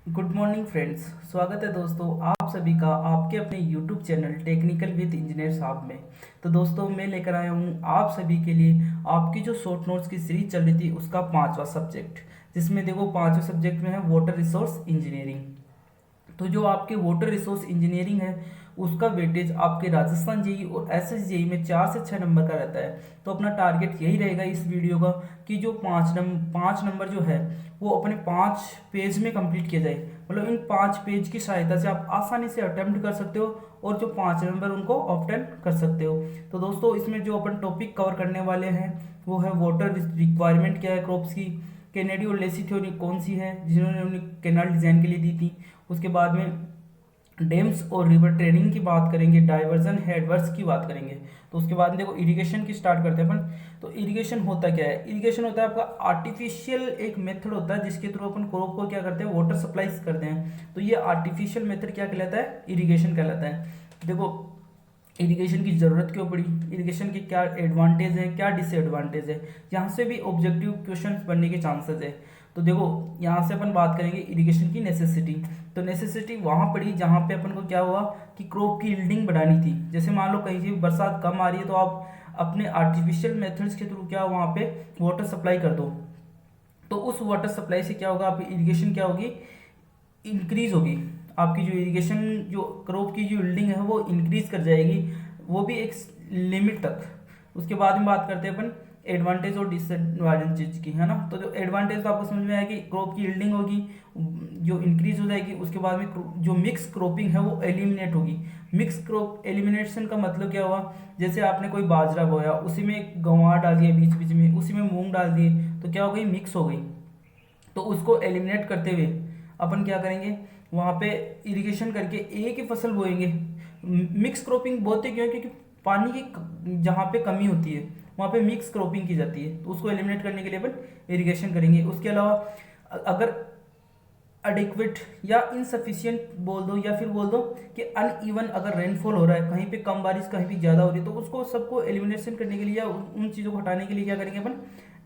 Good morning friends. स्वागत है दोस्तों आप सभी का आपके अपने YouTube channel technical with engineer साहब में। तो दोस्तों मैं लेकर आया हूँ आप सभी के लिए आपकी जो शॉर्ट नोट्स की सीरीज चल रही थी उसका पांचवा सब्जेक्ट, जिसमें देखो पांचवें सब्जेक्ट में है वाटर रिसोर्स इंजीनियरिंग। तो जो आपके वाटर रिसोर्स इंजीनियरिंग है उसका वेटेज आपके राजस्थान जेई और एसएस जेई में 4 से 6 नंबर का रहता है। तो अपना टारगेट यही रहेगा इस वीडियो का कि जो 5 नंबर जो है वो अपने 5 पेज में कंप्लीट किया जाए। मतलब इन 5 पेज की सहायता से आप आसानी से अटेम्प्ट कर सकते हो और जो 5 नंबर उनको ऑब्टेन कर सकते हो। तो दोस्तों इसमें जो अपन टॉपिक कवर करने वाले हैं वो है वाटर रिक्वायरमेंट क्या है क्रॉप्स की, कैनेडी और लेसी थ्योरी कौन सी है जिन्होंने उन्हें कैनाल डिजाइन के लिए दी थी। उसके बाद में डेम्स और रिवर ट्रेनिंग की बात करेंगे, डाइवर्जन हेडवर्स की बात करेंगे। तो उसके बाद में देखो इरिगेशन की स्टार्ट करते हैं अपन। तो इरिगेशन होता क्या है? इरिगेशन होता है आपका आर्टिफिशियल एक मेथड होता है जिसके थ्रू अपन क्रॉप को क्या करते हैं, वाटर सप्लाईज करते हैं। तो ये आर्टिफिशियल मेथड क्या कहलाता है? इरिगेशन कहलाता है। देखो इरिगेशन की ज़रूरत क्यों पड़ी, इरिगेशन के क्या एडवांटेज है, क्या डिसएडवांटेज है, यहाँ से भी ऑब्जेक्टिव क्वेश्चन बनने के चांसेस है। तो देखो यहाँ से अपन बात करेंगे इरिगेशन की नेसेसिटी। तो नेसेसिटी वहाँ पड़ी जहाँ पे अपन को क्या हुआ कि क्रॉप की यील्डिंग बढ़ानी थी। जैसे मान लो कहीं से बरसात कम आ रही है तो आप अपने आर्टिफिशियल मेथड्स के थ्रू क्या वहाँ पे वाटर सप्लाई कर दो। तो उस वाटर सप्लाई से क्या होगा, आपकी इरिगेशन क्या होगी, इंक्रीज होगी। आपकी जो इरिगेशन जो क्रॉप की जो यील्डिंग है वो इंक्रीज कर जाएगी, वो भी एक लिमिट तक। उसके बाद में बात करते हैं अपन एडवांटेज और डिसएडवांटेज की, है ना। तो जो एडवांटेज तो आपको समझ में आया कि क्रॉप की यील्डिंग होगी जो इंक्रीज हो जाएगी। उसके बाद में जो मिक्स क्रॉपिंग है वो एलिमिनेट होगी। मिक्स क्रॉप एलिमिनेशन का मतलब क्या हुआ, जैसे आपने कोई बाजरा बोया उसी में गंवार डाल दिया बीच बीच में, उसी में मूंग डाल दिए, तो क्या हो गई, मिक्स हो गई। तो उसको एलिमिनेट करते हुए अपन क्या करेंगे, वहाँ पे इरिगेशन करके एक ही फसल बोएंगे। मिक्स क्रॉपिंग बोते क्यों? क्योंकि पानी की जहाँ पे कमी होती है वहाँ पे मिक्स क्रॉपिंग की जाती है, तो उसको एलिमिनेट करने के लिए अपन इरिगेशन करेंगे। उसके अलावा अगर अडिक्वेट या इनसफिशियंट बोल दो या फिर बोल दो कि अनइवन अगर रेनफॉल हो रहा है, कहीं पे कम बारिश कहीं पे ज़्यादा हो रही है, तो उसको सबको एलिमिनेशन करने के लिए या उन चीज़ों को हटाने के लिए क्या करेंगे अपन,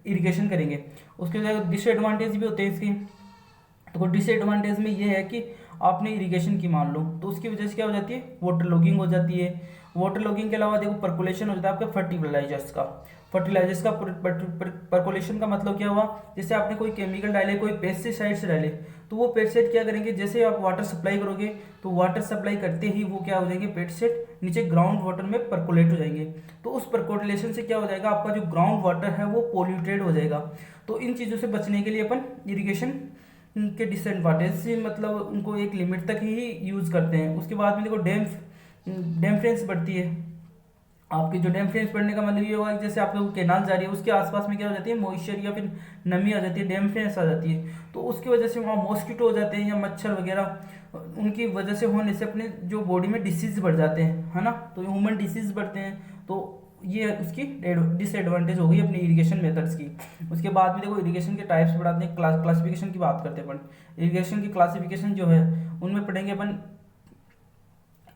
इरिगेशन करेंगे। उसके बाद डिसएडवांटेज भी होते हैं इसके। तो डिसएडवांटेज में ये है कि आपने इरिगेशन की मान लो तो उसकी वजह से क्या हो जाती है, वाटर लॉगिंग हो जाती है। वाटर लॉगिंग के अलावा देखो परकोलेशन हो जाता है आपका फर्टिलाइजर्स का परकोलेशन का मतलब क्या हुआ, जैसे आपने कोई केमिकल डाले, कोई पेस्टिसाइड्स डाले, तो वो पेस्टिसाइड क्या करेंगे, जैसे आप वाटर सप्लाई करोगे तो वाटर सप्लाई करते ही वो क्या हो जाएंगे, पेस्टिसाइड नीचे ग्राउंड वाटर में परकोलेट हो जाएंगे। तो उस परकोलेशन से क्या हो जाएगा, आपका जो ग्राउंड वाटर है वो पोल्यूटेड हो जाएगा। तो इन चीज़ों से बचने के लिए अपन इरिगेशन के डिसएडवांटेज से मतलब उनको एक लिमिट तक ही यूज़ करते हैं। उसके बाद में देखो डेमफ्रेंस बढ़ती है। आपकी जो डेमफ्रेंस बढ़ने का मतलब ये होगा कि जैसे आपके केनाल जा रही है उसके आसपास में क्या हो जाती है, मॉइस्चर या फिर नमी आ जाती है, डेमफ्रेंस आ जाती है। तो उसकी वजह से वहाँ मॉस्किटो हो जाते हैं या मच्छर वगैरह, उनकी वजह से होने से अपने जो बॉडी में डिसीज बढ़ जाते हैं, है ना। तो ह्यूमन डिसीज बढ़ते हैं। तो ये उसकी डिसएडवांटेज हो गई अपनी इरिगेशन मेथड्स की। उसके बाद में देखो इरिगेशन के टाइप्स बढ़ाते हैं, क्लासिफिकेशन की बात करते हैं अपन। इरिगेशन की क्लासिफिकेशन जो है उनमें पढ़ेंगे अपन,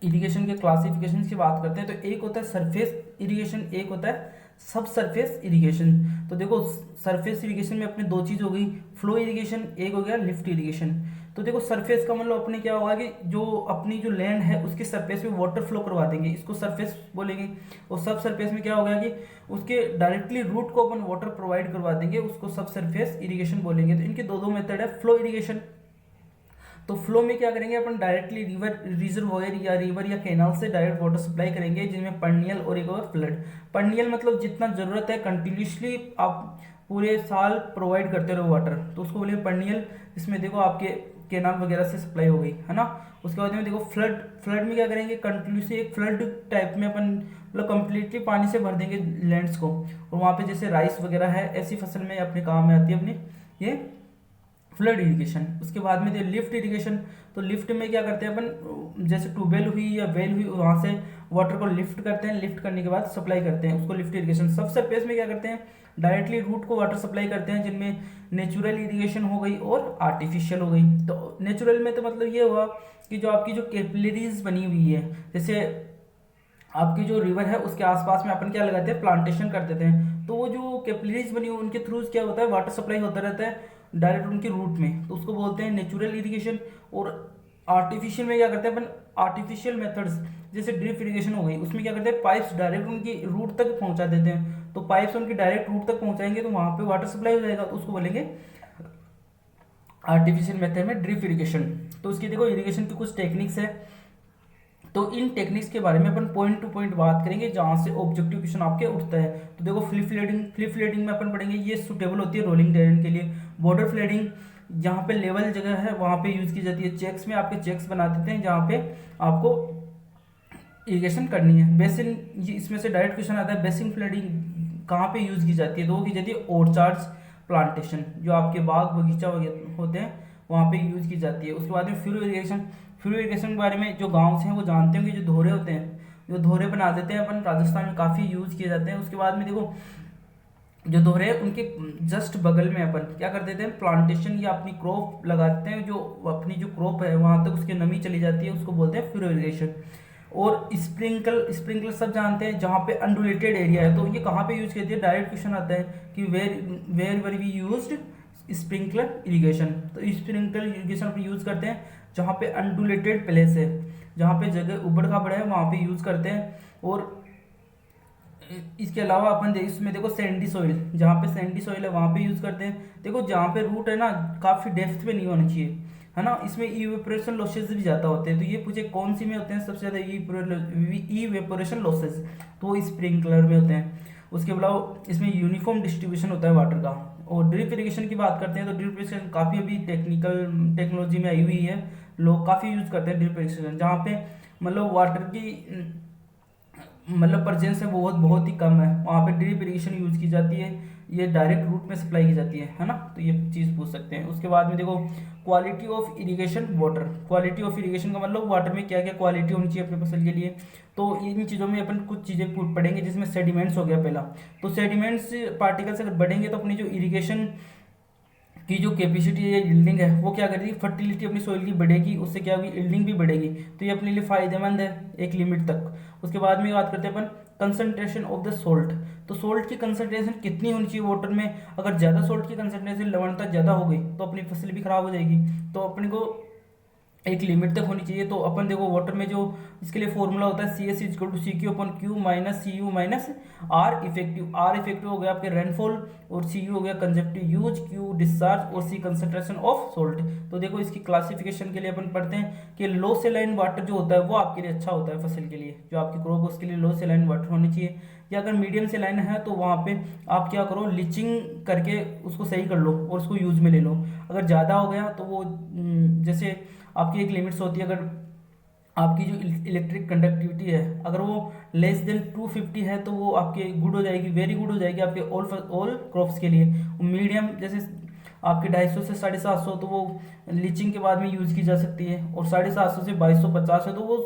इरिगेशन के क्लासिफिकेशन की बात करते हैं। तो एक होता है सरफेस इरिगेशन, एक होता है सब सरफेस इरिगेशन। तो देखो सरफेस इरिगेशन में अपने दो चीज़ हो गई, फ्लो इरिगेशन, एक हो गया लिफ्ट इरिगेशन। तो देखो सरफेस का मतलब अपने क्या होगा कि जो अपनी जो लैंड है उसके सरफेस में वाटर फ्लो करवा देंगे, इसको सरफेस बोलेंगे। और सब सरफेस में क्या होगा कि उसके डायरेक्टली रूट को अपन वाटर प्रोवाइड करवा देंगे, उसको सब सरफेस इरिगेशन बोलेंगे। तो इनके दो दो मेथड है। फ्लो इरिगेशन, तो फ्लो में क्या करेंगे अपन, डायरेक्टली रिजर्वोयर या रिवर या कैनाल से डायरेक्ट वाटर सप्लाई करेंगे, जिनमें पर्नियल और एक और फ्लड। पर्नियल मतलब जितना जरूरत है कंटिन्यूसली आप पूरे साल प्रोवाइड करते रहो वाटर, तो उसको बोलेंगे पर्नियल। इसमें देखो आपके कैनाल वगैरह से सप्लाई हो गई, है ना। उसके बाद में देखो फ्लड, फ्लड में क्या करेंगे, कंटिन्यूसली एक फ्लड टाइप में अपन मतलब कंप्लीटली पानी से भर देंगे लैंड्स को, और वहाँ पे जैसे राइस वगैरह है ऐसी फसल में अपने काम में आती है अपनी ये फ्लड इरिगेशन। उसके बाद में लिफ्ट इरिगेशन। तो लिफ्ट में क्या करते हैं अपन, जैसे ट्यूबवेल हुई या वेल हुई वहाँ से वाटर को लिफ्ट करते हैं, लिफ्ट करने के बाद सप्लाई करते हैं, उसको लिफ्ट इरिगेशन। सब सरफेस में क्या करते हैं, डायरेक्टली रूट को वाटर सप्लाई करते हैं, जिनमें नेचुरल इरिगेशन हो गई और आर्टिफिशियल हो गई। तो नेचुरल में तो मतलब ये हुआ कि जो आपकी जो कैपिलरीज बनी हुई है, जैसे आपकी जो रिवर है उसके आसपास में अपन क्या लगाते हैं, प्लांटेशन कर देते हैं, तो वो जो कैपिलरीज बनी हुई उनके थ्रू क्या होता है, वाटर सप्लाई होता रहता है। डायरेक्ट उनके रूट में, तो उसको बोलते हैं नेचुरल इरिगेशन। और आर्टिफिशियल में क्या करते हैं अपन, आर्टिफिशियल मेथड्स जैसे ड्रिप इरिगेशन हो गई, उसमें क्या करते हैं पाइप्स डायरेक्ट उनकी रूट तक पहुंचा देते हैं। तो पाइप्स उनकी डायरेक्ट रूट तक पहुंचाएंगे तो वहां पे वाटर सप्लाई हो जाएगा, तो उसको बोलेंगे आर्टिफिशियल मेथड में ड्रिप इरिगेशन। तो उसकी देखो इरिगेशन की कुछ टेक्निक्स है, तो इन टेक्निक्स के बारे में अपन पॉइंट टू पॉइंट बात करेंगे जहां से ऑब्जेक्टिव क्वेश्चन आपके उठता है। तो देखो फ्लिप फ्लेडिंग में अपन पढ़ेंगे, ये सुटेबल होती है रोलिंग टेरेन के लिए। बॉर्डर फ्लेडिंग जहाँ पे लेवल जगह है वहां पे यूज की जाती है। चेक्स में आपके चेक्स बना देते हैं जहाँ पे आपको इरिगेशन करनी है। बेसिन, इसमें से डायरेक्ट क्वेश्चन आता है, बेसिन फ्लडिंग कहाँ पे यूज की जाती है, तो वो की जाती है ऑर्चार्ड्स प्लांटेशन, जो आपके बाग बगीचा वगैरह होते हैं वहाँ पे यूज की जाती है। उसके बाद में फ्यूल इरिगेशन। फ्यूल इरिगेशन के बारे में जो गाँव से हैं वो जानते होंगे, जो धोरे होते हैं, जो धोरे बना देते हैं अपन, राजस्थान में काफ़ी यूज किए जाते हैं। उसके बाद में देखो जो दोहरे हैं उनके जस्ट बगल में अपन क्या कर देते हैं, प्लांटेशन या अपनी क्रॉप लगा देते हैं, जो अपनी जो क्रॉप है वहां तक उसकी नमी चली जाती है, उसको बोलते हैं फ्यूरो इरिगेशन। और स्प्रिंकल सब जानते हैं, जहाँ पे अनडुलेटेड एरिया है, तो ये कहाँ पे यूज करती है, डायरेक्ट क्वेश्चन आता है कि where were we used sprinkler irrigation. तो स्प्रिंकलर इरिगेशन अपन यूज करते हैं जहाँ पे अनडुलेटेड प्लेस है, जहाँ पे जगह उबड़ खाबड़ है वहाँ पे यूज करते हैं। और इसके अलावा अपन इसमें देखो सैंडी सॉइल, जहाँ पे सैंडी सॉइल है वहाँ पे यूज करते हैं। देखो जहाँ पे रूट है ना काफी डेप्थ पे नहीं होना चाहिए, है ना, इसमें इवेपोरेशन लॉसेस भी ज़्यादा होते हैं। तो ये पूछे कौन सी में होते हैं सबसे ज़्यादा इवेपोरेशन लॉसेस, तो वो स्प्रिंकलर में होते हैं। उसके अलावा इसमें यूनिफॉर्म डिस्ट्रीब्यूशन होता है वाटर का। और ड्रिप इरिगेशन की बात करते हैं तो ड्रिप इरिगेशन काफ़ी अभी टेक्नोलॉजी में आई हुई है, लोग काफ़ी यूज़ करते हैं ड्रिप इरिगेशन, जहाँ पे मतलब वाटर की मतलब परसेंस है बहुत बहुत ही कम है, वहाँ पे ड्रिप इरिगेशन यूज की जाती है, ये डायरेक्ट रूट में सप्लाई की जाती है ना। तो ये चीज़ पूछ सकते हैं। उसके बाद में देखो quality of irrigation water. Quality of irrigation का मतलब वाटर में क्या क्या क्वालिटी होनी चाहिए अपने फसल के लिए। तो इन चीज़ों में अपन कुछ चीज़ें पढ़ेंगे, जिसमें सेडिमेंट्स हो गया पहला। तो सेडिमेंट्स पार्टिकल्स अगर बढ़ेंगे तो अपनी जो इरिगेशन की जो कैपेसिटी है, यील्डिंग है, वो क्या करेगी, फर्टिलिटी अपनी सोइल की बढ़ेगी, उससे क्या होगी, यील्डिंग भी बढ़ेगी। तो ये अपने लिए फायदेमंद है एक लिमिट तक। उसके बाद में बात करते हैं अपन कंसंट्रेशन ऑफ द सोल्ट। तो सोल्ट की कंसंट्रेशन कितनी होनी चाहिए वाटर में, अगर ज़्यादा सोल्ट की कंसंट्रेशन लवणता ज़्यादा हो गई तो अपनी फसल भी खराब हो जाएगी। तो अपने को एक लिमिट तक होनी चाहिए। तो अपन देखो वाटर में जो इसके लिए फॉर्मूला होता है C S equal to C Q upon Q minus C U minus R effective. R effective हो गया आपके रेनफॉल, और सी यू हो गया कंजप्टिव यूज, क्यू डिस्चार्ज, और सी कंसंट्रेशन ऑफ सोल्ट। तो देखो इसकी क्लासिफिकेशन के लिए अपन पढ़ते हैं कि लो सेलाइन वाटर जो होता है वो आपके लिए अच्छा होता है फसल के लिए, जो आपकी क्रॉप है उसके लिए लो सेलाइन वाटर होनी चाहिए। या अगर मीडियम सेलाइन है तो वहाँ पे आप क्या करो, लीचिंग करके उसको सही कर लो और उसको यूज में ले लो। अगर ज़्यादा हो गया तो वो जैसे आपकी एक लिमिट्स होती है, अगर आपकी जो इलेक्ट्रिक कंडक्टिविटी है अगर वो लेस देन 250 है तो वो आपके गुड हो जाएगी, वेरी गुड हो जाएगी आपके ऑल क्रॉप्स के लिए। मीडियम जैसे आपके 250 से 750 तो वो लीचिंग के बाद में यूज की जा सकती है, और 750 से 2250 है तो वो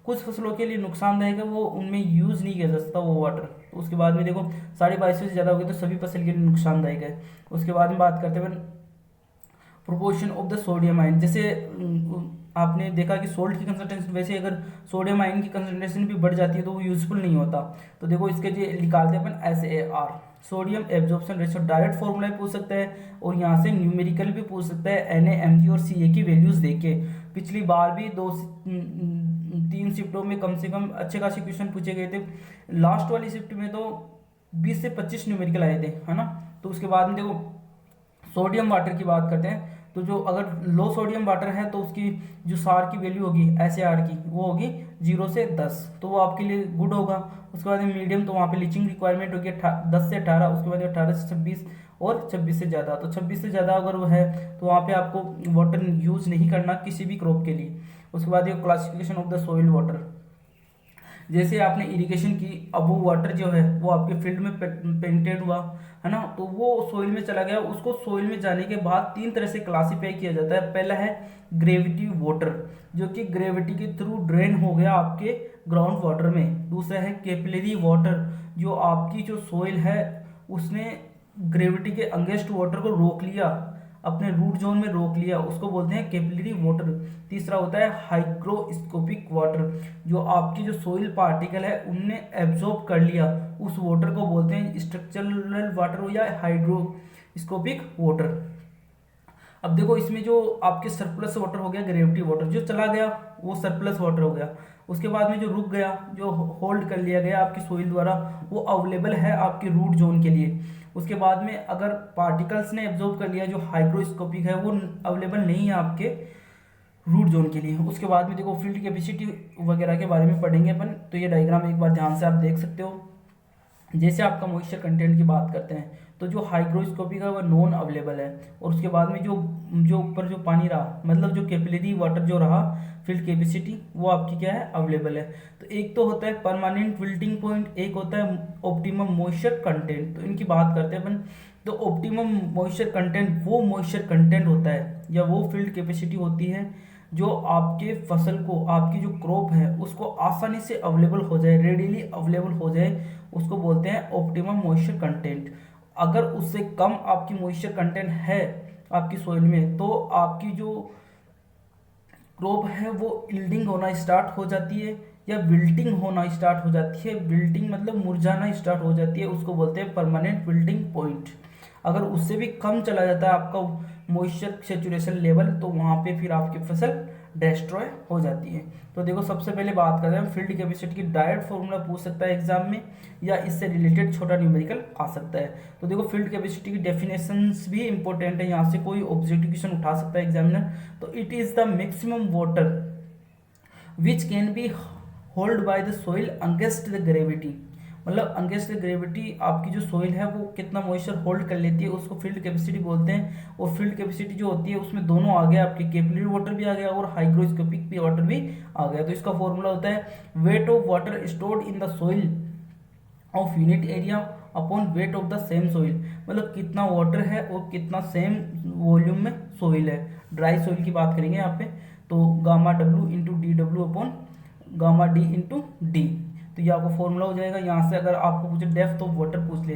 कुछ फसलों के लिए नुकसानदायक है, वो उनमें यूज नहीं किया जा सकता वो वाटर। तो उसके बाद में देखो 2250 से ज़्यादा हो गई तो सभी फसल के लिए नुकसानदायक है। उसके बाद में बात करते हैं proportion of the sodium ion. जैसे आपने देखा कि सोल्ट की कंसंट्रेशन, वैसे अगर सोडियम आयन की कंसंट्रेशन भी बढ़ जाती है तो वो यूजफुल नहीं होता। तो देखो इसके लिए निकालते हैं अपन SAR, sodium absorption ratio. Direct formula पूछ सकता है और यहाँ से न्यूमेरिकल भी पूछ सकता है, Na Mg और Ca की वैल्यूज देके। पिछली बार भी 2 से 3 शिफ्टों में कम से कम अच्छे खासे क्वेश्चन पूछे गए थे। लास्ट वाली शिफ्ट में तो 20 से 25 न्यूमेरिकल आए थे, है ना। तो उसके बाद में देखो सोडियम वाटर की बात करते हैं, तो जो अगर लो सोडियम वाटर है तो उसकी जो सार की वैल्यू होगी SAR की वो होगी 0 से 10, तो वो आपके लिए गुड होगा। उसके बाद मीडियम, तो वहाँ पे लीचिंग रिक्वायरमेंट होगी 10 से 18, उसके बाद 18 से 26 और 26 से ज़्यादा। तो 26 से ज़्यादा अगर वो है तो वहाँ पे आपको वाटर यूज़ नहीं करना किसी भी क्रॉप के लिए। उसके बाद ये classification of the soil water, जैसे आपने इरिगेशन की, अब वो वाटर जो है वो आपके फील्ड में पेंटेड हुआ, है ना, तो वो सोइल में चला गया। उसको सोइल में जाने के बाद 3 तरह से क्लासीफाई किया जाता है। पहला है ग्रेविटी वाटर, जो कि ग्रेविटी के थ्रू ड्रेन हो गया आपके ग्राउंड वाटर में। दूसरा है कैपिलरी वाटर, जो आपकी जो सोइल है उसने ग्रेविटी के अगेंस्ट वाटर को रोक लिया, अपने रूट जोन में रोक लिया, उसको बोलते हैं कैपिलरी वाटर। तीसरा होता है हाइग्रोस्कोपिक वाटर, जो आपकी जो सोइल पार्टिकल है उनने एब्जॉर्ब कर लिया, उस वाटर को बोलते हैं स्ट्रक्चरल वाटर या हाइड्रोस्कोपिक वाटर। अब देखो इसमें जो आपके सरप्लस वाटर हो गया, ग्रेविटी वाटर जो चला गया वो सरप्लस वाटर हो गया। उसके बाद में जो रुक गया, जो होल्ड कर लिया गया आपकी सोइल द्वारा, वो अवेलेबल है आपके रूट जोन के लिए। उसके बाद में अगर पार्टिकल्स ने एब्जॉर्ब कर लिया जो हाइग्रोस्कोपिक है, वो अवेलेबल नहीं है आपके रूट जोन के लिए। उसके बाद में देखो फील्ड कैपेसिटी वगैरह के बारे में पढ़ेंगे अपन। तो ये डायग्राम एक बार ध्यान से आप देख सकते हो। जैसे आपका मॉइस्चर कंटेंट की बात करते हैं, तो जो हाइग्रोस्कोपिक है वो नॉन अवेलेबल है। और उसके बाद में जो जो ऊपर जो पानी रहा, मतलब जो कैपिलरी वाटर जो रहा, फील्ड कैपेसिटी, वो आपकी क्या है, अवेलेबल है। तो एक तो होता है परमानेंट विल्टिंग पॉइंट, एक होता है ऑप्टिमम मॉइस्चर कंटेंट। तो इनकी बात करते हैं अपन। तो ऑप्टिमम मॉइस्चर कंटेंट वो मॉइस्चर कंटेंट होता है या वो फील्ड कैपेसिटी होती है जो आपके फसल को, आपकी जो क्रॉप है उसको आसानी से अवेलेबल हो जाए, रेडीली अवेलेबल हो जाए, उसको बोलते हैं ऑप्टिमम मॉइस्चर कंटेंट। अगर उससे कम आपकी मॉइस्चर कंटेंट है आपकी सोइल में, तो आपकी जो क्रॉप है वो इल्डिंग होना स्टार्ट हो जाती है या विल्टिंग होना स्टार्ट हो जाती है। विल्टिंग मतलब मुरझाना स्टार्ट हो जाती है, उसको बोलते हैं परमानेंट विल्टिंग पॉइंट। अगर उससे भी कम चला जाता है आपका मॉइस्चर सेचुरेशन लेवल, तो वहाँ पे फिर आपकी फसल डिस्ट्रॉय हो जाती है। तो देखो सबसे पहले बात करते हैं फील्ड कैपेसिटी की। डायरेक्ट फॉर्मूला पूछ सकता है एग्जाम में, या इससे रिलेटेड छोटा न्यूमेरिकल आ सकता है। तो देखो फील्ड कैपेसिटी की डेफिनेशंस भी इंपॉर्टेंट है, यहाँ से कोई ऑब्जेक्टिव क्वेश्चन उठा सकता है एग्जामिनर। तो it is the maximum water which can be hold by the soil against the gravity. मतलब अगेंस्ट द ग्रेविटी आपकी जो सोइल है वो कितना मॉइस्चर होल्ड कर लेती है, उसको फील्ड कैपेसिटी बोलते हैं। और फील्ड कैपेसिटी जो होती है उसमें दोनों आ गया, आपके कैपिलरी वाटर भी आ गया और हाइग्रोस्कोपिक भी वाटर भी आ गया। तो इसका फॉर्मूला होता है weight of water stored in the soil of unit area upon weight of the same soil. मतलब कितना वाटर है और कितना सेम वॉल्यूम में सोइल है। ड्राई सोइल की बात करेंगे यहाँ पे, तो gamma W into D W upon gamma D into D. तो ये आपको फॉर्मूला हो जाएगा। यहाँ से अगर आपको पूछे डेप्थ ऑफ वाटर पूछ ले,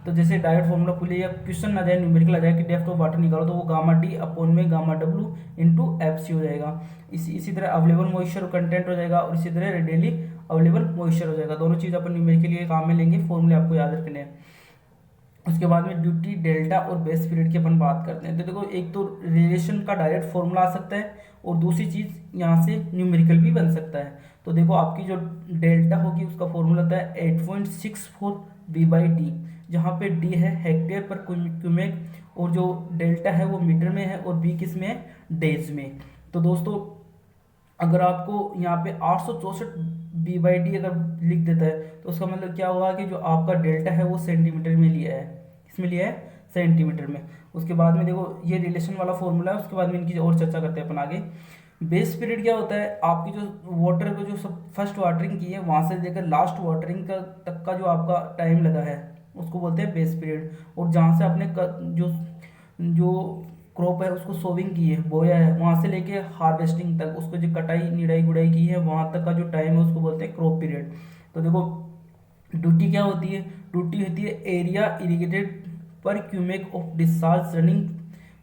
तो जैसे डायरेक्ट फॉर्मूला पूछ ले या क्वेश्चन आ जाए, न्यूमेरिकल आ जाए कि डेप्थ ऑफ वाटर निकालो, तो वो गामा डी अपॉन में gamma W into F C हो जाएगा। इसी तरह अवेलेबल मॉइस्चर कंटेंट हो जाएगा, और इसी तरह रेडियली अवेलेबल मॉइस्चर हो जाएगा। दोनों चीज़ अपन न्यूमेरिकल के लिए काम में लेंगे, फॉर्मूले आपको याद रखने हैं। उसके बाद में ड्यूटी, डेल्टा और बेस पीरियड की अपन बात करते हैं। तो देखो एक तो रिलेशन का डायरेक्ट फॉर्मूला आ सकता है, और दूसरी चीज़ यहाँ से न्यूमेरिकल भी बन सकता है। तो देखो आपकी जो डेल्टा होगी उसका फॉर्मूला होता है 8.64 बी बाई डी, जहाँ पे डी है हेक्टेयर पर क्यूमेक, और जो डेल्टा है वो मीटर में है, और बी किस में है, डेज में। तो दोस्तों अगर आपको यहाँ पे 864 बी बाई डी अगर लिख देता है, तो उसका मतलब क्या हुआ कि जो आपका डेल्टा है वो सेंटीमीटर में लिया है। किसमें लिया है, सेंटीमीटर में। उसके बाद में देखो ये रिलेशन वाला फॉर्मूला है। उसके बाद में इनकी और चर्चा करते हैं अपन आगे। बेस पीरियड क्या होता है, आपकी जो वाटर को जो सब फर्स्ट वाटरिंग की है वहाँ से लेकर लास्ट वाटरिंग का तक का जो आपका टाइम लगा है उसको बोलते हैं बेस पीरियड। और जहाँ से आपने जो जो क्रॉप है उसको सोविंग की है, बोया है, वहाँ से लेके हार्वेस्टिंग तक, उसको जो कटाई निराई गुड़ाई की है वहाँ तक का जो टाइम है उसको बोलते हैं क्रॉप पीरियड। तो देखो ड्यूटी क्या होती है, ड्यूटी होती है एरिया इरिगेटेड पर cumec of discharge running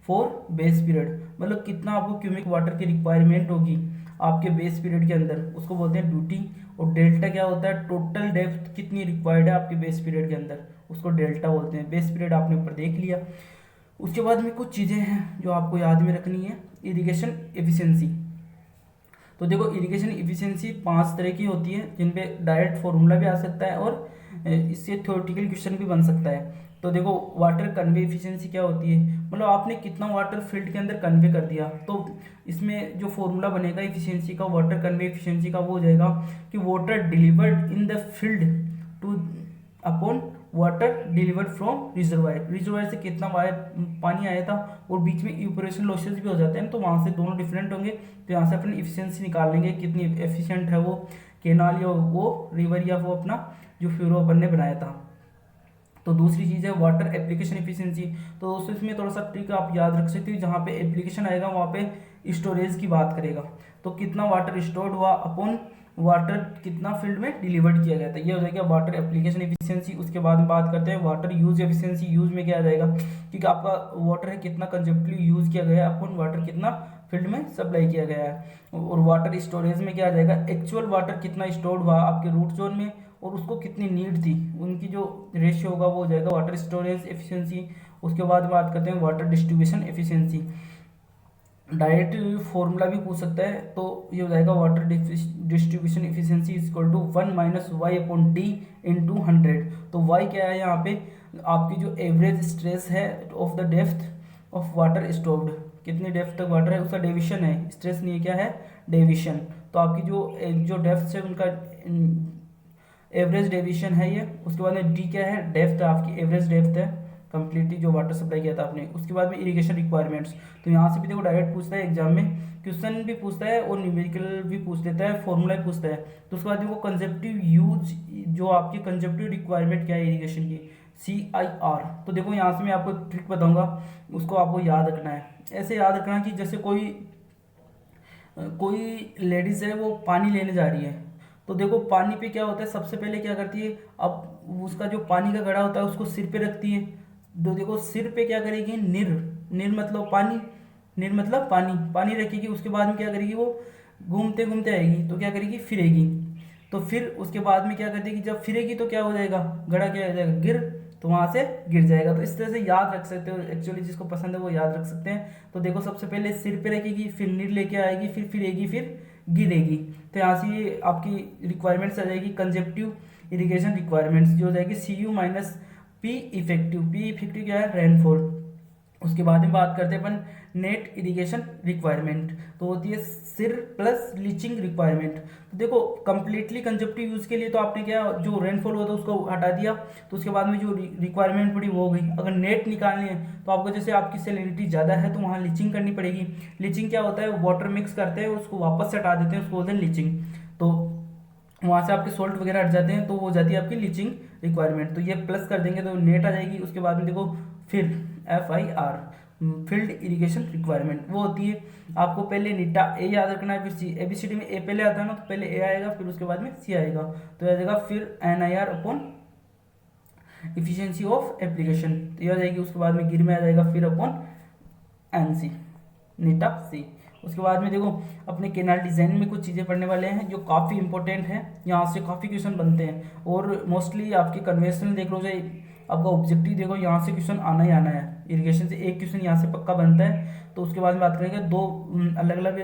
for base period. मतलब कितना आपको क्यूमिक वाटर की रिक्वायरमेंट होगी आपके बेस पीरियड के अंदर, उसको बोलते हैं ड्यूटी। और डेल्टा क्या होता है, टोटल डेप्थ कितनी रिक्वायर्ड है आपके बेस पीरियड के अंदर, उसको डेल्टा बोलते हैं। बेस पीरियड आपने ऊपर देख लिया। उसके बाद में कुछ चीज़ें हैं जो आपको याद में रखनी है। Irrigation efficiency. तो देखो इरिगेशन एफिशिएंसी 5 तरह की होती है, जिन पे डायरेक्ट फॉर्मूला भी आ सकता है और इससे थ्योरेटिकल क्वेश्चन भी बन सकता है। तो देखो वाटर कन्वे एफिशिएंसी क्या होती है, मतलब आपने कितना वाटर फील्ड के अंदर कन्वे कर दिया, तो इसमें जो फॉर्मूला बनेगा एफिशिएंसी का, वाटर कन्वे एफिशिएंसी का, वो हो जाएगा कि water delivered in the field two upon water delivered from reservoir. Reservoir से कितना वायर पानी आया था, और बीच में इवेपोरेशन लॉसेस भी हो जाते हैं, तो वहाँ से दोनों डिफरेंट होंगे। तो यहाँ से अपन इफिशियंसी निकाल लेंगे कितनी एफिशिएंट है वो केनाल या वो रिवर या वो अपना जो फ्यूरो अपन ने बनाया था। तो दूसरी चीज़ है वाटर एप्लीकेशन एफिशिएंसी। तो दोस्तों इसमें थोड़ा सा ट्रिक आप याद रख सकते हो, जहाँ पे एप्लीकेशन आएगा वहाँ पे स्टोरेज की बात करेगा। तो कितना वाटर स्टोर्ड हुआ अपॉन वाटर कितना फील्ड में डिलीवर्ड किया गया था, ये हो जाएगा वाटर एप्लीकेशन एफिशिएंसी। उसके बाद में बात करते हैं वाटर यूज एफिशिएंसी। यूज में क्या आ जाएगा, क्योंकि आपका वाटर है कितना कंजप्टिवली यूज किया गया है अपॉन वाटर कितना फील्ड में सप्लाई किया गया है। और वाटर स्टोरेज में क्या आ जाएगा, एक्चुअल वाटर कितना स्टोर्ड हुआ आपके रूट जोन में और उसको कितनी नीड थी, उनकी जो रेशियो होगा वो हो जाएगा वाटर स्टोरेज एफिशिएंसी। उसके बाद बात करते हैं water distribution efficiency. Direct formula भी पूछ सकता है, तो ये हो जाएगा water distribution efficiency is equal to 1 - y/d/100। तो y क्या है यहाँ पे, आपकी जो एवरेज स्ट्रेस है of the depth of water stored, कितनी डेप्थ तक वाटर है उसका डेविएशन है, स्ट्रेस नहीं है, क्या है, डेविएशन। तो आपकी जो जो डेप्थ है उनका एवरेज डेविएशन है ये। उसके बाद में डी क्या है, डेप्थ है, आपकी एवरेज डेप्थ है कंप्लीटली जो वाटर सप्लाई किया था आपने। उसके बाद में इरिगेशन रिक्वायरमेंट्स, तो यहाँ से भी देखो डायरेक्ट पूछता है एग्जाम में, क्वेश्चन भी पूछता है और न्यूमेरिकल भी पूछ देता है, फॉर्मूला भी पूछता है। तो उसके बाद में वो कंजेप्टिव यूज, जो आपकी कंजेप्टिव रिक्वायरमेंट क्या है इरिगेशन की, CIR। तो देखो यहाँ से मैं आपको एक ट्रिक बताऊंगा, उसको आपको याद रखना है। ऐसे याद रखना कि जैसे कोई कोई लेडीज़ है वो पानी लेने जा रही है, तो देखो पानी पे क्या होता है, सबसे पहले क्या करती है, अब उसका जो पानी का घड़ा होता है उसको सिर पे रखती है। तो देखो सिर पे क्या करेगी, निर, निर मतलब पानी, निर मतलब पानी, पानी रखेगी। उसके बाद में क्या करेगी, वो घूमते घूमते आएगी, तो क्या करेगी, फिरेगी। तो फिर उसके बाद में क्या कर देगी, जब फिरेगी तो क्या हो जाएगा, घड़ा क्या हो जाएगा, गिर, तो वहां से गिर जाएगा। तो इस तरह से याद रख सकते हो, एक्चुअली जिसको पसंद है वो याद रख सकते हैं। तो देखो सबसे पहले सिर पे रखेगी, फिर नीर लेके आएगी, फिर फिरेगी, फिर गिरेगी। तो यहाँ से ये आपकी रिक्वायरमेंट्स आ जाएगी, कंजेप्टिव इरिगेशन रिक्वायरमेंट्स, जो हो जाएगी Cu - P इफेक्टिव क्या है, रेनफॉल। उसके बाद में बात करते हैं अपन नेट इरिगेशन रिक्वायरमेंट, तो होती है सिर प्लस लीचिंग रिक्वायरमेंट। तो देखो कंप्लीटली कंजप्टिव यूज के लिए तो आपने क्या, जो रेनफॉल होता है उसको हटा दिया, तो उसके बाद में जो रिक्वायरमेंट पड़ी वो हो गई। अगर नेट निकालनी है तो आपको, जैसे आपकी सैलिनिटी ज़्यादा है तो वहाँ लीचिंग करनी पड़ेगी। लीचिंग क्या होता है, वाटर मिक्स करते हैं उसको वापस से हटा देते हैं, उसको बोलते हैं लीचिंग। तो वहाँ से आपके सोल्ट वगैरह हट जाते हैं, तो वो हो जाती है आपकी लीचिंग रिक्वायरमेंट। तो ये प्लस कर देंगे तो नेट आ जाएगी। उसके बाद में देखो फिर FIR, फील्ड इरिगेशन रिक्वायरमेंट, वो होती है आपको पहले नीटा ए याद रखना है, फिर सी, ABCD में ए पहले आता है ना, तो पहले ए आएगा फिर उसके बाद में सी आएगा, तो आ जाएगा फिर NIR upon efficiency of application, तो ये आ जाएगी। उसके बाद में गिर में आ जाएगा फिर अपॉन NC, नीटा सी। उसके बाद में देखो अपने केनाल डिज़ाइन में कुछ चीज़ें पढ़ने वाले हैं जो काफ़ी इंपॉर्टेंट हैं, यहाँ से काफ़ी क्वेश्चन बनते हैं। और मोस्टली आपके कन्वेंशनल देख लो, चाहे आपका ऑब्जेक्टिव देखो, यहाँ से क्वेश्चन आना ही आना है। इरिगेशन से एक क्वेश्चन यहाँ से पक्का बनता है। तो उसके बाद में बात करेंगे, दो अलग अलग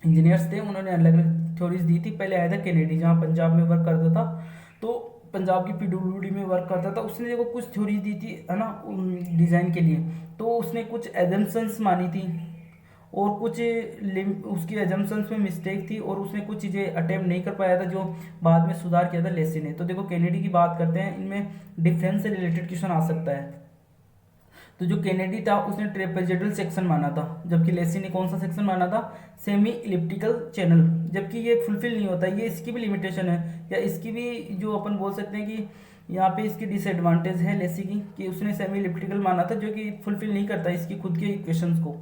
इंजीनियर्स थे, उन्होंने अलग अलग थ्योरीज दी थी। पहले आया था केनेडी, जहाँ पंजाब में वर्क करता था, तो पंजाब की PWD में वर्क करता था। उसने देखो कुछ थ्योरी दी थी, है ना, डिज़ाइन के लिए। तो उसने कुछ एजम्पन्स मानी थी और कुछ उसकी एजम्पन्स में मिस्टेक थी, और उसने कुछ चीज़ें अटेम्प्ट नहीं कर पाया था, जो बाद में सुधार किया था लेसी ने। तो देखो केनेडी की बात करते हैं, इनमें डिफरेंस से रिलेटेड क्वेश्चन आ सकता है। तो जो केनेडी था उसने ट्रेपेजोइडल सेक्शन माना था, जबकि लेसी ने कौन सा सेक्शन माना था, सेमी इलिप्टिकल चैनल। जबकि ये फुलफिल नहीं होता, ये इसकी भी लिमिटेशन है, या इसकी भी जो अपन बोल सकते हैं कि यहाँ पे इसकी डिसएडवांटेज है लेसी की, कि उसने सेमी इलिप्टिकल माना था, जो कि फुलफिल नहीं करता इसकी खुद के इक्वेशंस को,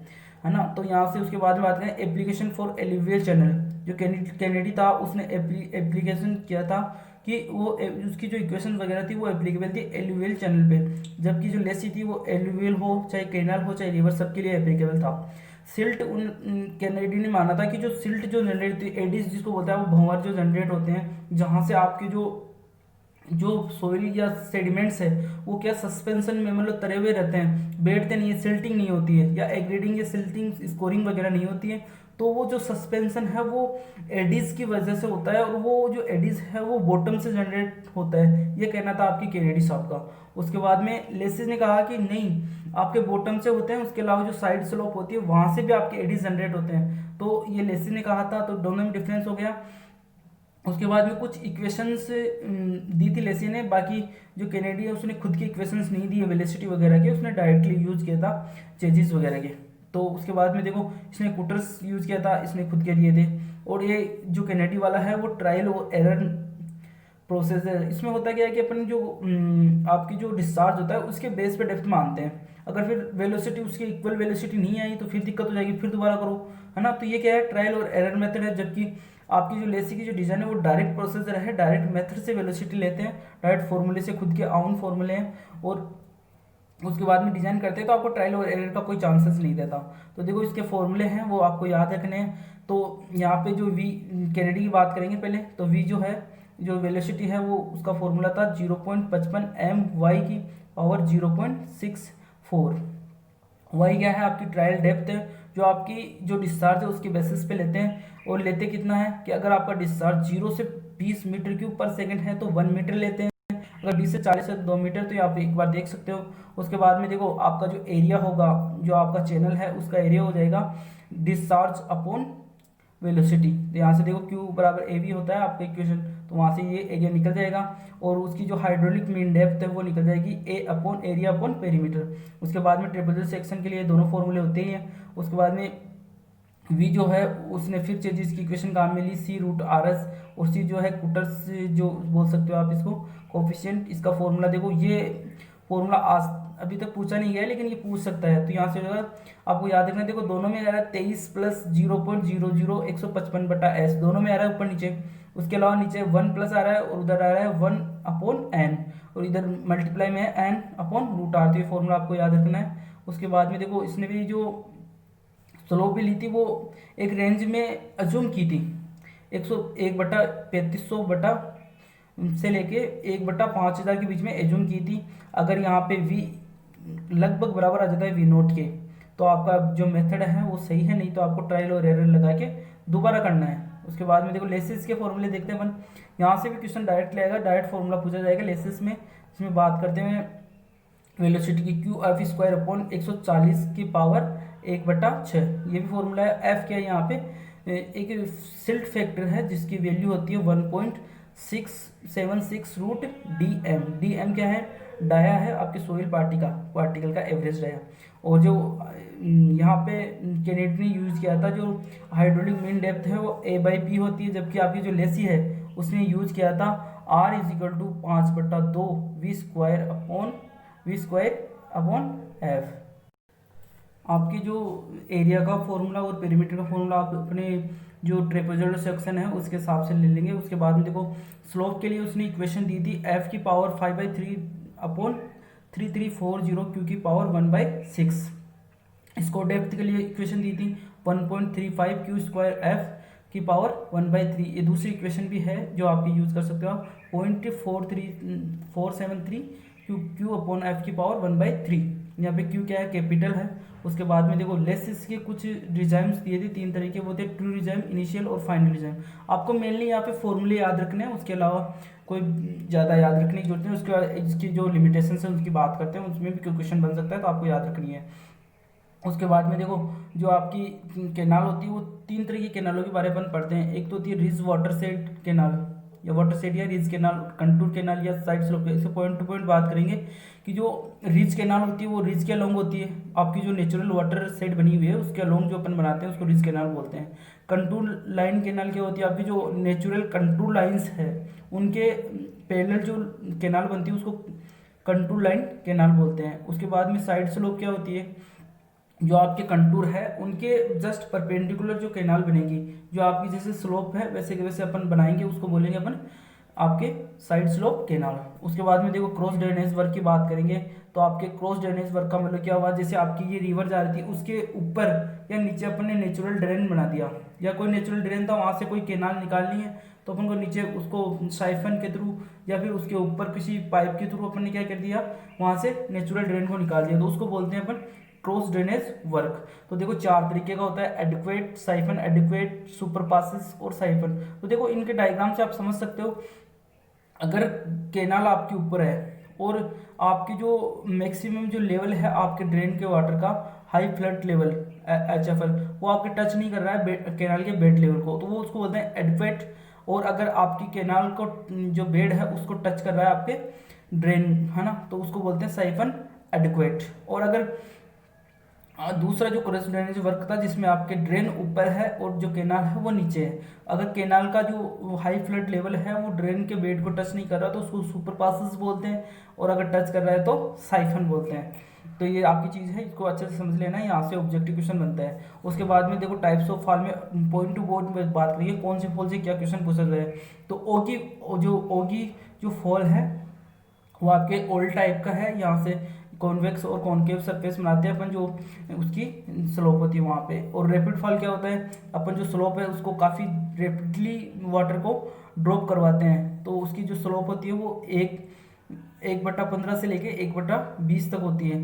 है ना। तो यहाँ से उसके बाद में बात करें एप्लीकेशन फॉर एलिवियल चैनल, जो केनेडी था उसने एप्लीकेशन किया था कि वो उसकी जो इक्वेशन वगैरह थी वो एप्लीकेबल थी एलुवियल चैनल पे, जबकि जो लेसी थी वो एलुवियल हो चाहे कैनाल हो चाहे रिवर, सबके लिए एप्लीकेबल था। सिल्ट उन कैनेडी ने माना था कि जो सिल्ट जो जनरेट होती है, एडिस जिसको बोलता है, वो भंवर जो जनरेट होते हैं, जहाँ से आपके जो जो सोइल या सेडिमेंट्स है वो क्या सस्पेंशन में मतलब तरे हुए रहते हैं, बैठते नहीं है, सिल्टिंग नहीं होती है, या एग्रेडिंग या सिल्टिंग स्कोरिंग वगैरह नहीं होती है। तो वो जो सस्पेंशन है वो एडिस की वजह से होता है, और वो जो एडिस है वो बॉटम से जनरेट होता है, ये कहना था आपकी केनेडी साहब का। उसके बाद में लेसिस ने कहा कि नहीं, आपके बॉटम से होते हैं, उसके अलावा जो साइड स्लोप होती है वहाँ से भी आपके एडिस जनरेट होते हैं। तो ये लेसिस ने कहा था, तो दोनों में डिफरेंस हो गया। उसके बाद में कुछ इक्वेशंस दी थी लेसी ने, बाकी जो कैनेडी है उसने खुद की इक्वेशंस नहीं दी है वेलोसिटी वगैरह के, उसने डायरेक्टली यूज़ किया था चेजिस वगैरह के। तो उसके बाद में देखो इसने कुटर्स यूज़ किया था, इसने खुद के दिए थे। और ये जो कैनेडी वाला है वो ट्रायल और एरर प्रोसेस है। इसमें होता क्या है कि अपन जो आपकी जो डिस्चार्ज होता है उसके बेस पे डेप्थ मानते हैं, अगर फिर वेलोसिटी उसकी इक्वल वेलोसिटी नहीं आई तो फिर दिक्कत हो जाएगी, फिर दोबारा करो, है ना। तो ये क्या है, ट्रायल और एरर मेथड है। जबकि आपकी जो लेसी की जो डिज़ाइन है वो डायरेक्ट प्रोसेसर है, डायरेक्ट मेथड से वेलोसिटी लेते हैं, डायरेक्ट फॉर्मूले से, खुद के आउन फॉर्मूले हैं, और उसके बाद में डिज़ाइन करते हैं। तो आपको ट्रायल और एरर का कोई चांसेस नहीं देता। तो देखो इसके फॉर्मूले हैं वो आपको याद रखने हैं। तो यहाँ पे जो वी कैनेडी की बात करेंगे पहले, तो वी जो है, जो वेलोसिटी है वो उसका फॉर्मूला था 0.55 my/0.64। वाई क्या है, आपकी ट्रायल डेप्थ है जो आपकी जो डिस्चार्ज है उसके बेसिस पे लेते हैं, और लेते कितना है कि अगर आपका डिस्चार्ज 0 से 20 मीटर क्यूब पर सेकंड है तो 1 मीटर लेते हैं, अगर 20 से 40 है तो 2 मीटर। तो ये आप एक बार देख सकते हो। उसके बाद में देखो आपका जो एरिया होगा, जो आपका चैनल है उसका एरिया हो जाएगा डिस्चार्ज अपॉन वेलोसिटी। तो यहाँ से देखो Q बराबर AB होता है आपका इक्वेशन, तो वहाँ से ये एरिया निकल जाएगा, और उसकी जो हाइड्रोलिक मीन डेप्थ है वो निकल जाएगी A upon area upon perimeter. उसके बाद में ट्रेपेजोइडल सेक्शन के लिए दोनों फॉर्मूले होते ही हैं। उसके बाद में V जो है उसने फिर चेंजेस की इक्वेशन काम में ली C√RS, और C जो है कुटर्स जो बोल सकते हो आप इसको कोफिशिएंट। इसका फॉर्मूला देखो, ये फॉर्मूला आज अभी तक पूछा नहीं गया है लेकिन ये पूछ सकता है। तो यहाँ से जो आपको याद रखना है, देखो दोनों में आ रहा है 23 प्लस 0.00 155/s, दोनों में आ रहा है ऊपर नीचे। उसके अलावा नीचे 1 प्लस आ रहा है और उधर आ रहा है 1 अपॉन n, और इधर मल्टीप्लाई में है n अपॉन √r। तो ये फॉर्मूला आपको याद रखना है। उसके बाद में देखो इसने भी जो स्लोप भी ली थी वो एक रेंज में अज्यूम की थी, 101/3500 बटा से लेके 1/5000 के बीच में एज्यूम की थी। अगर यहाँ पे v लगभग बराबर आ जाता है V0 के, तो आपका जो मेथड है वो सही है, नहीं तो आपको ट्रायल और एरर लगा के दोबारा करना है। उसके बाद में देखो लेसिस के फॉर्मूले देखते हैं अपन। यहाँ से भी क्वेश्चन डायरेक्ट लेगा, डायरेक्ट फॉर्मूला पूछा जाएगा लेसिस में। इसमें बात करते हैं वेलोसिटी की, Q(F)² अपॉन 140 की पावर 1/6। ये भी फॉर्मूला है। F क्या है यहाँ पे, एक सिल्ट फैक्टर है जिसकी वैल्यू होती है 1.676 √dm। dm क्या है, डाया है आपके सोइल पार्टिकल का एवरेज डाया। और जो यहाँ पे कैनेडी ने यूज़ किया था, जो हाइड्रोलिक मीन डेप्थ है वो A/P होती है, जबकि आपकी जो लेसी है उसने यूज़ किया था R = 5/2 V² अपॉन F। आपकी जो एरिया का फॉर्मूला और पेरीमीटर का फॉर्मूला आप अपने जो ट्रेपेजोइडल सेक्शन है उसके हिसाब से ले लेंगे। उसके बाद में देखो स्लोप के लिए उसने इक्वेशन दी थी F की पावर 5/3 अपॉन 3340 Q की पावर 1/6। इसको डेप्थ के लिए इक्वेशन दी थी 1.35 Q² F की पावर 1/3। ये दूसरी इक्वेशन भी है जो आपकी यूज़ कर सकते हो आप, 0.473 Q अपॉन F की पावर 1/3। यहाँ पे Q क्या है, कैपिटल है। उसके बाद में देखो लेसिस के कुछ रिजाइम्स दिए थे, 3 तरीके, वो थे ट्रू रिजाइम, इनिशियल और फाइनल रिजाइम। आपको मेनली यहाँ पे फॉर्मूले याद रखने हैं, उसके अलावा कोई ज़्यादा याद रखने की जरूरत नहीं। उसके बाद इसकी जो लिमिटेशन है उसकी बात करते हैं, उसमें भी कोई क्वेश्चन बन सकता है तो आपको याद रखनी है। उसके बाद में देखो जो आपकी कैनाल होती है वो 3 तरह की कैनालों के बारे में अपन पढ़ते हैं। एक तो होती है रिज वाटरशेड कैनाल, या वाटरशेड या रिज कैनाल, कंटूर कैनाल या साइड स्लोप। इसे पॉइंट टू पॉइंट बात करेंगे कि जो रिज कैनाल होती है वो रिज के अलोंग होती है। आपकी जो नेचुरल वाटर शेड बनी हुई है उसके अलोंग जो अपन बनाते हैं उसको रिज कैनाल बोलते हैं। कंटूर लाइन कैनाल क्या होती है, आपकी जो नेचुरल कंटूर लाइन्स है उनके पैरेलल जो कैनाल बनती है उसको कंटूर लाइन कैनाल बोलते हैं। उसके बाद में साइड स्लोप क्या होती है, जो आपके कंटूर है उनके जस्ट परपेंडिकुलर जो कैनाल बनेगी, जो आपकी जैसे स्लोप है वैसे के वैसे अपन बनाएंगे, उसको बोलेंगे अपन आपके साइड स्लोप कैनाल। उसके बाद में देखो क्रॉस ड्रेनेज वर्क की बात करेंगे, तो आपके क्रॉस ड्रेनेज वर्क का मतलब क्या हुआ, जैसे आपकी ये रिवर जा रही थी उसके ऊपर या नीचे अपन ने नेचुरल ड्रेन बना दिया, या कोई नेचुरल ड्रेन था वहाँ से कोई कैनाल निकालनी है तो अपन को नीचे उसको साइफन के थ्रू या फिर उसके ऊपर किसी पाइप के थ्रू अपन ने क्या कर दिया, वहाँ से नेचुरल ड्रेन को निकाल दिया, तो उसको बोलते हैं अपन क्रॉस ड्रेनेज वर्क। तो देखो 4 तरीके का होता है, adequate, siphon, adequate, super passes और साइफन। तो देखो इनके डायग्राम से आप समझ सकते हो, अगर कैनाल आपके ऊपर है और आपकी जो मैक्सिमम जो लेवल है आपके ड्रेन के वाटर का, हाई फ्लड लेवल HFL, वो आपके टच नहीं कर रहा है कैनाल के बेड लेवल को, तो वो उसको बोलते हैं एडिक्वेट। और अगर आपकी कैनाल को जो बेड है उसको टच कर रहा है आपके ड्रेन, है ना, तो उसको बोलते हैं साइफन एडिक्वेट। और अगर दूसरा जो क्रॉस ड्रेनेज वर्क था जिसमें आपके ड्रेन ऊपर है और जो कैनाल है वो नीचे है, अगर कैनाल का जो हाई फ्लड लेवल है वो ड्रेन के बेड को टच नहीं कर रहा तो उसको सुपर पासिस बोलते हैं, और अगर टच कर रहा है तो साइफन बोलते हैं। तो ये आपकी चीज़ है, इसको अच्छे से समझ लेना है, यहाँ से ऑब्जेक्टिव क्वेश्चन बनता है। उसके बाद में देखो टाइप्स ऑफ फॉल में पॉइंट टू पॉइंट में बात करिए कौन से फॉल से क्या क्वेश्चन पूछा जाए। तो ओगी जो फॉल है वो आपके ओल्ड टाइप का है, यहाँ से कॉन्वेक्स और कॉनकेव सरफेस बनाते हैं अपन, जो उसकी स्लोप होती है वहाँ पे। और रैपिड फॉल क्या होता है, अपन जो स्लोप है उसको काफ़ी रैपिडली वाटर को ड्रॉप करवाते हैं, तो उसकी जो स्लोप होती है वो 1/15 से लेके 1/20 तक होती है।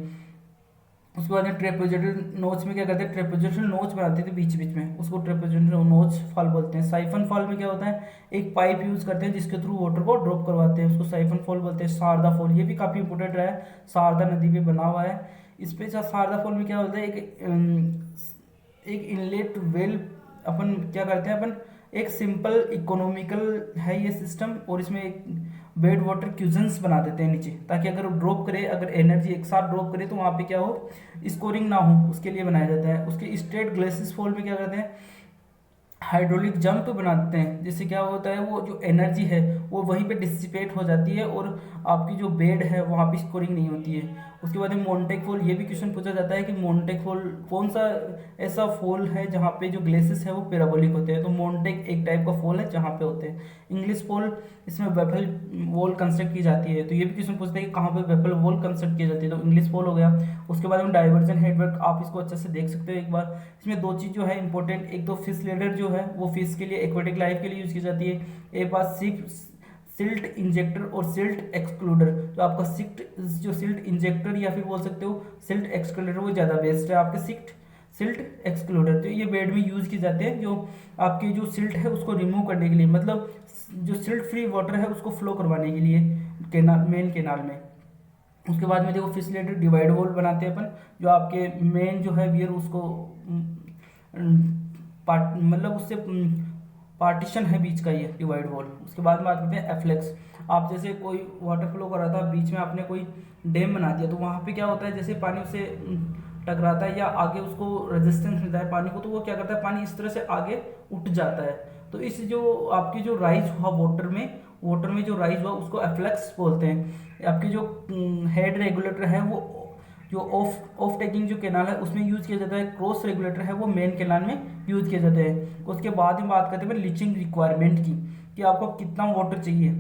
उसके बाद में ट्रेपेजोइडल नोच में क्या करते हैं, ट्रेपेजोइडल नोच बनाते थे बीच बीच में, उसको ट्रेपेजोइडल नोच फॉल बोलते हैं। साइफन फॉल में क्या होता है, एक पाइप यूज करते हैं जिसके थ्रू वाटर को ड्रॉप करवाते हैं, उसको साइफन फॉल बोलते हैं। शारदा फॉल, ये भी काफी इंपोर्टेंट रहा है, शारदा नदी पे बना हुआ है। इस पे शारदा फॉल में क्या होता है, एक इनलेट वेल अपन क्या करते हैं, अपन एक सिंपल इकोनॉमिकल है ये सिस्टम, और इसमें एक बेड वाटर क्यूजन्स बना देते हैं नीचे, ताकि अगर ड्रॉप करे, अगर एनर्जी एक साथ ड्रॉप करे तो वहाँ पे क्या हो, स्कोरिंग ना हो, उसके लिए बनाया जाता है। उसके स्ट्रेट ग्लेसिस फॉल में क्या करते हैं, हाइड्रोलिक जंप बनाते हैं, जिससे क्या होता है, वो जो एनर्जी है वो वहीं पे डिसिपेट हो जाती है और आपकी जो बेड है वहाँ पे स्कोरिंग नहीं होती है। उसके बाद में मोंटेक फॉल, ये भी क्वेश्चन पूछा जाता है कि मोंटेक फॉल कौन सा ऐसा फॉल है जहाँ पे जो ग्लेसिस है वो पैराबोलिक होते हैं, तो मोंटेक एक टाइप का फॉल है जहाँ पे होते हैं। इंग्लिश फॉल, इसमें वेफल वॉल कंस्ट्रक्ट की जाती है, तो ये भी क्वेश्चन पूछते हैं कि कहाँ पे वेफल वॉल कंस्ट्रक्ट की जाती है, तो इंग्लिश फॉल हो गया। उसके बाद में डाइवर्जन हेडवर्क, आप इसको अच्छे से देख सकते हो एक बार। इसमें दो चीज़ जो है इंपॉर्टेंट, एक तो फिश लेडर जो है वो फिश के लिए एक्वेटिक लाइफ के लिए यूज़ की जाती है, एक बात सिल्ट इंजेक्टर और सिल्ट एक्सक्लूडर। तो आपका सिल्ट इंजेक्टर या फिर बोल सकते हो सिल्ट एक्सक्लूडर, वो ज़्यादा बेस्ट है। आपके सिल्ट एक्सक्लूडर तो ये बेड में यूज़ किए जाते हैं, जो आपकी जो सिल्ट है उसको रिमूव करने के लिए, मतलब जो सिल्ट फ्री वाटर है उसको फ्लो करवाने के लिए केनाल, मेन केनाल में। उसके बाद में देखो फिसलेटेड डिवाइड वॉल बनाते हैं अपन, जो आपके मेन जो है वियर उसको मतलब उससे पार्टीशन है बीच का, ये डिवाइड वॉल। उसके बाद में बात करते हैं एफ्लेक्स। आप जैसे कोई वाटर फ्लो कर रहा था, बीच में आपने कोई डैम बना दिया, तो वहाँ पे क्या होता है, जैसे पानी उससे टकराता है या आगे उसको रेजिस्टेंस मिलता है पानी को, तो वो क्या करता है, पानी इस तरह से आगे उठ जाता है। तो इस जो आपकी जो राइज हुआ वाटर में जो राइज हुआ उसको एफ्लेक्स बोलते हैं। आपकी जो हेड रेगुलेटर है वो जो ऑफ टेकिंग जो कैनाल है उसमें यूज किया जाता है, क्रॉस रेगुलेटर है वो मेन कैनाल में यूज किया जाता है। उसके बाद में बात करते हैं लीचिंग रिक्वायरमेंट की, कि आपको कितना वाटर चाहिए।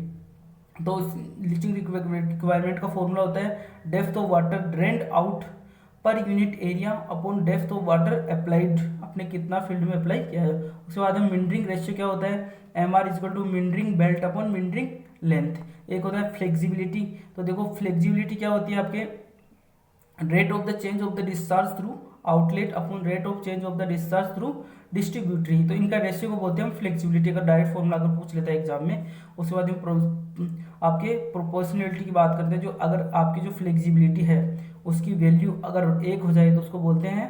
तो लीचिंग रिक्वायरमेंट का फॉर्मूला होता है depth of water drained out per unit area upon depth of water applied, आपने कितना फील्ड में अप्लाई किया है। उसके बाद में मिनरिंग रेशियो क्या होता है, M R equal to meandering belt upon meandering length. एक होता है फ्लेक्सिबिलिटी, तो देखो फ्लेक्सिबिलिटी क्या होती है, आपके rate of the change of the discharge through outlet upon rate of change of the discharge through distributary, तो इनका रेशियो को बोलते हैं हम फ्लेक्सिबिलिटी का डायरेक्ट फॉर्मूला अगर पूछ लेता है एग्जाम में। उसके बाद में आपके प्रोपोर्शनलिटी की बात करते हैं, जो अगर आपकी जो फ्लेक्सिबिलिटी है उसकी वैल्यू अगर 1 हो जाए तो उसको बोलते हैं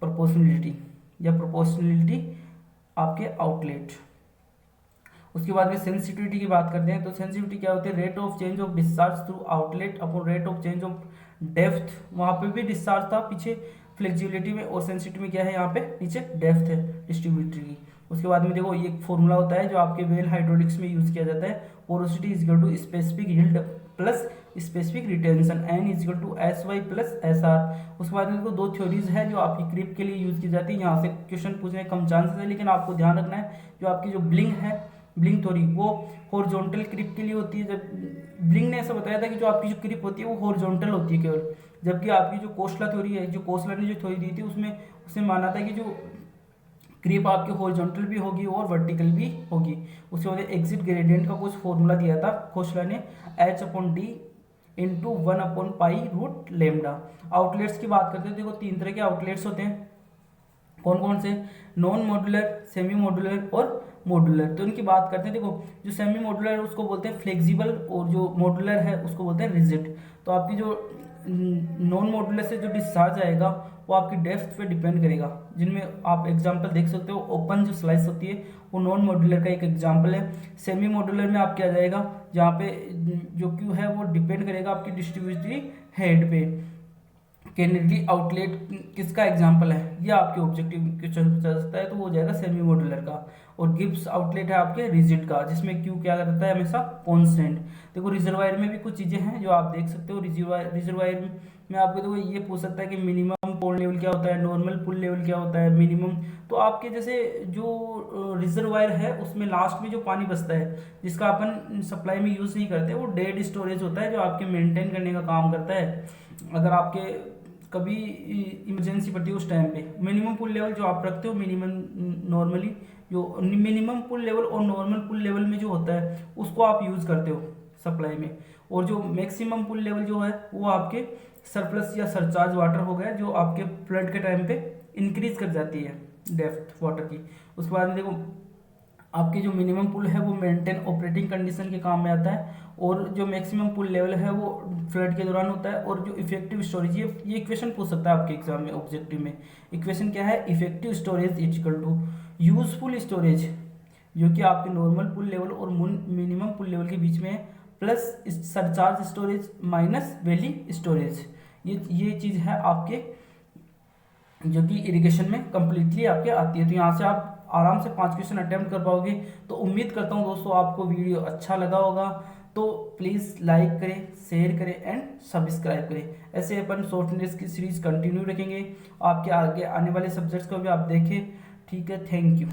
प्रोपोर्शनलिटी या प्रोपोर्शनलिटी आपके आउटलेट। उसके बाद में सेंसिटिविटी की बात करते हैं, तो सेंसिटिविटी क्या होती है, rate of change of discharge through outlet upon rate of change of depth, वहाँ पे भी डिस्चार्ज था पीछे फ्लेक्सिबिलिटी में, और सेंसिटिविटी में क्या है, यहाँ पे नीचे डेप्थ है डिस्ट्रीब्यूटरी की। उसके बाद में देखो ये फॉर्मूला होता है जो आपके वेल हाइड्रोलिक्स में यूज किया जाता है, porosity is equal to specific yield plus specific retention, N is equal to S Y plus S R. उसके बाद में देखो दो थ्योरीज है जो आपकी क्रिप के लिए यूज की जाती है, यहाँ से क्वेश्चन पूछने कम चांसेस है, लेकिन आपको ध्यान रखना है जो आपकी जो ब्लिंग है, ब्लिंग थ्योरी वो हॉरिजॉन्टल क्रिप के लिए होती है। जब ब्लिंग ने ऐसा बताया था कि जो आपकी जो क्रिप होती है वो हॉरिजॉन्टल होती है केवल, जबकि आपकी जो कोस्टला थ्योरी है, जो कोस्टला ने जो थ्योरी दी थी उसमें उसने माना था कि जो क्रिप आपकी हॉरिजॉन्टल भी होगी और वर्टिकल भी होगी। उसके बाद एग्जिट ग्रेडियंट का कुछ फॉर्मूला दिया था कोस्टला ने, H upon D into 1 upon pi root lambda. Outlets की बात करते हैं, देखो 3 तरह के आउटलेट्स होते हैं, कौन कौन से, नॉन मॉड्यूलर, सेमी मॉड्यूलर और मॉड्यूलर। तो इनकी बात करते हैं, देखो जो सेमी मॉड्यूलर है उसको बोलते हैं फ्लेक्सिबल, और जो मॉड्यूलर है उसको बोलते हैं रिजिड। तो आपकी जो नॉन मॉड्यूलर से जो डिस्चार्ज आएगा वो आपकी डेप्थ पे डिपेंड करेगा, जिनमें आप एग्जांपल देख सकते हो, ओपन जो स्लाइस होती है वो नॉन मॉड्यूलर का एक एग्जांपल है। सेमी मॉड्यूलर में आप क्या जाएगा, जहाँ पे जो क्यू है वो डिपेंड करेगा आपकी डिस्ट्रीब्यूटरी हेड पे। कैनेडी आउटलेट किसका एग्जांपल है, ये आपके ऑब्जेक्टिव क्वेश्चन पूछा सकता है, तो वो हो जाएगा सेमी मॉड्यूलर का। और गिब्स आउटलेट है आपके रिजिड का, जिसमें क्यू क्या रहता है हमेशा कांस्टेंट। देखो रिजर्वायर में भी कुछ चीजें हैं जो आप देख सकते हो, रिजर्वायर में आपको देखो ये पूछ सकता है कि मिनिमम पोल लेवल क्या होता है, नॉर्मल पुल लेवल क्या होता है, मिनिमम। तो आपके जैसे जो रिजर्वायर है उसमें लास्ट में जो पानी बचता है जिसका अपन सप्लाई में यूज नहीं करते, वो डेड स्टोरेज होता है जो आपके मेंटेन करने का काम करता है। अगर आपके कभी इमरजेंसी पड़ती है उस टाइम पे, मिनिमम पुल लेवल जो आप रखते हो, मिनिमम नॉर्मली जो मिनिमम पुल लेवल और नॉर्मल पुल लेवल में जो होता है उसको आप यूज़ करते हो सप्लाई में, और जो मैक्सिमम पुल लेवल जो है वो आपके सरप्लस या सरचार्ज वाटर हो गया जो आपके फ्लड के टाइम पे इंक्रीज कर जाती है डेप्थ वाटर की। उसके बाद में देखो आपकी जो मिनिमम पुल है वो मेंटेन ऑपरेटिंग कंडीशन के काम में आता है, और जो मैक्सिमम पुल लेवल है वो फ्लड के दौरान होता है। और जो इफेक्टिव स्टोरेज, ये इक्वेशन पूछ सकता है आपके एग्जाम में ऑब्जेक्टिव में। इक्वेशन क्या है? Effective storage is equal to useful storage, जो कि आपके नॉर्मल पुल लेवल और मिनिमम पुल लेवल के बीच में है, plus surcharge storage minus valley storage. ये चीज़ है आपके जो कि इरिगेशन में कंप्लीटली आपके आती है। तो यहाँ से आप आराम से 5 क्वेश्चन अटेम्प्ट कर पाओगे। तो उम्मीद करता हूँ दोस्तों आपको वीडियो अच्छा लगा होगा। तो प्लीज़ लाइक करें, शेयर करें एंड सब्सक्राइब करें। ऐसे अपन सॉफ्टवेयर की सीरीज कंटिन्यू रखेंगे, आपके आगे आने वाले सब्जेक्ट्स को भी आप देखें। ठीक है, थैंक यू।